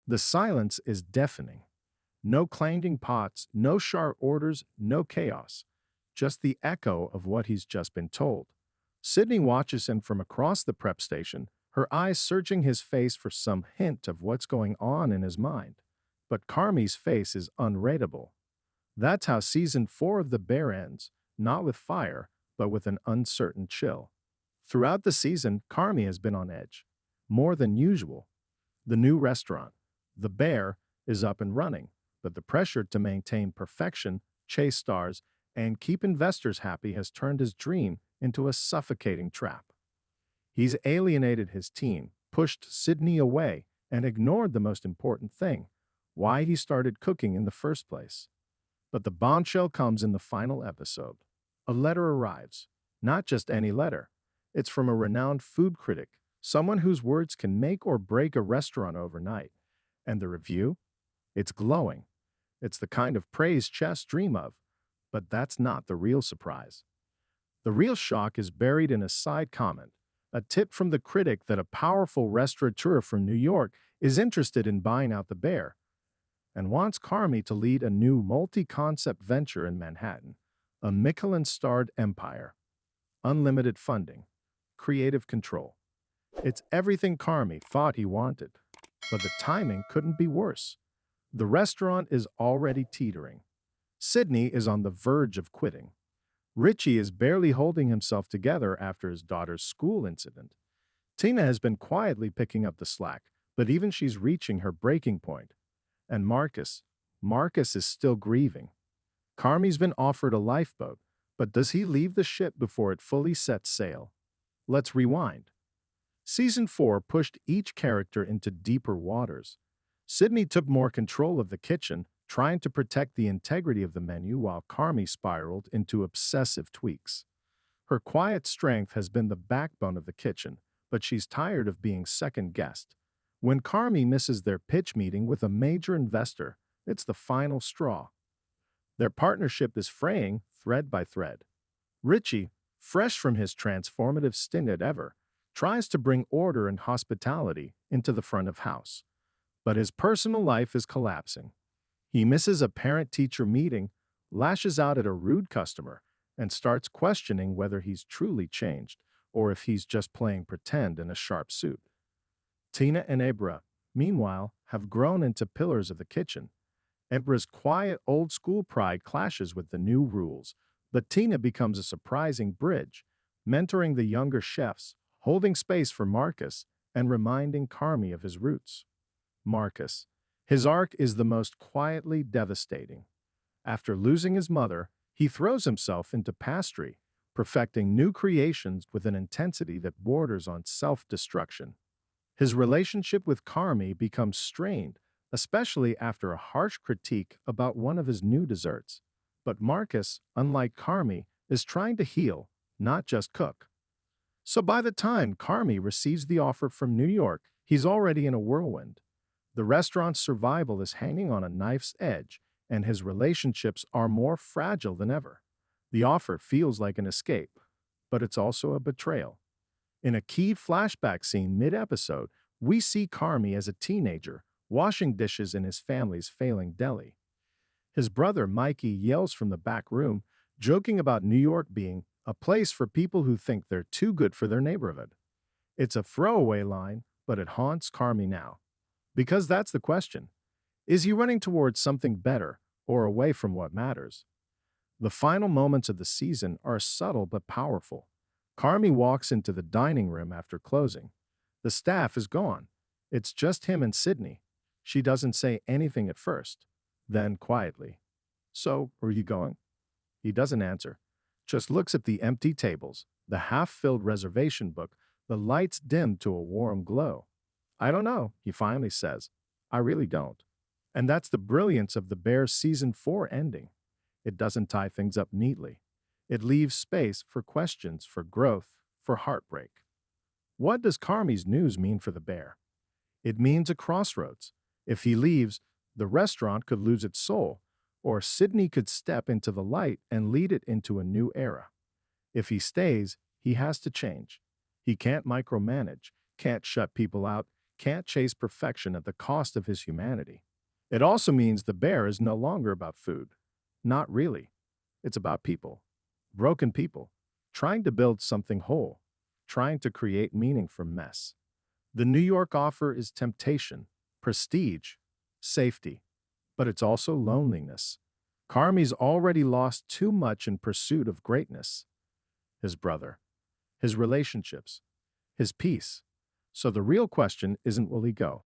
The silence is deafening. No clanging pots, no sharp orders, no chaos. Just the echo of what he's just been told. Sydney watches him from across the prep station, her eyes searching his face for some hint of what's going on in his mind. But Carmy's face is unreadable. That's how season 4 of The Bear ends, not with fire, but with an uncertain chill. Throughout the season, Carmy has been on edge. More than usual. The new restaurant, The Bear, is up and running, but the pressure to maintain perfection, chase stars, and keep investors happy has turned his dream into a suffocating trap. He's alienated his team, pushed Sydney away, and ignored the most important thing, why he started cooking in the first place. But the bombshell comes in the final episode. A letter arrives. Not just any letter. It's from a renowned food critic, someone whose words can make or break a restaurant overnight. And the review? It's glowing. It's the kind of praise chefs dream of. But that's not the real surprise. The real shock is buried in a side comment, a tip from the critic that a powerful restaurateur from New York is interested in buying out The Bear and wants Carmy to lead a new multi-concept venture in Manhattan, a Michelin-starred empire, unlimited funding, creative control. It's everything Carmy thought he wanted, but the timing couldn't be worse. The restaurant is already teetering. Sydney is on the verge of quitting. Richie is barely holding himself together after his daughter's school incident. Tina has been quietly picking up the slack, but even she's reaching her breaking point. And Marcus is still grieving. Carmy's been offered a lifeboat, but does he leave the ship before it fully sets sail? Let's rewind. Season 4 pushed each character into deeper waters. Sydney took more control of the kitchen, trying to protect the integrity of the menu while Carmy spiraled into obsessive tweaks. Her quiet strength has been the backbone of the kitchen, but she's tired of being second-guessed. When Carmy misses their pitch meeting with a major investor, it's the final straw. Their partnership is fraying thread by thread. Richie, fresh from his transformative stint at Ever, tries to bring order and hospitality into the front of house. But his personal life is collapsing. He misses a parent-teacher meeting, lashes out at a rude customer, and starts questioning whether he's truly changed or if he's just playing pretend in a sharp suit. Tina and Abra, meanwhile, have grown into pillars of the kitchen. Abra's quiet old-school pride clashes with the new rules, but Tina becomes a surprising bridge, mentoring the younger chefs, holding space for Marcus, and reminding Carmy of his roots. Marcus. His arc is the most quietly devastating. After losing his mother, he throws himself into pastry, perfecting new creations with an intensity that borders on self-destruction. His relationship with Carmy becomes strained, especially after a harsh critique about one of his new desserts. But Marcus, unlike Carmy, is trying to heal, not just cook. So by the time Carmy receives the offer from New York, he's already in a whirlwind. The restaurant's survival is hanging on a knife's edge, and his relationships are more fragile than ever. The offer feels like an escape, but it's also a betrayal. In a key flashback scene mid-episode, we see Carmy as a teenager, washing dishes in his family's failing deli. His brother Mikey yells from the back room, joking about New York being a place for people who think they're too good for their neighborhood. It's a throwaway line, but it haunts Carmy now. Because that's the question. Is he running towards something better or away from what matters? The final moments of the season are subtle but powerful. Carmy walks into the dining room after closing. The staff is gone. It's just him and Sydney. She doesn't say anything at first. Then, quietly, "So, are you going?" He doesn't answer, just looks at the empty tables, the half-filled reservation book, the lights dimmed to a warm glow. "I don't know," he finally says. "I really don't." And that's the brilliance of The Bear's Season 4 ending. It doesn't tie things up neatly. It leaves space for questions, for growth, for heartbreak. What does Carmy's news mean for The Bear? It means a crossroads. If he leaves, the restaurant could lose its soul, or Sydney could step into the light and lead it into a new era. If he stays, he has to change. He can't micromanage, can't shut people out, can't chase perfection at the cost of his humanity. It also means the bear is no longer about food. Not really. It's about people. Broken people. Trying to build something whole. Trying to create meaning from mess. The New York offer is temptation, prestige, safety, but it's also loneliness. Carmy's already lost too much in pursuit of greatness. His brother, his relationships, his peace. So the real question isn't will he go?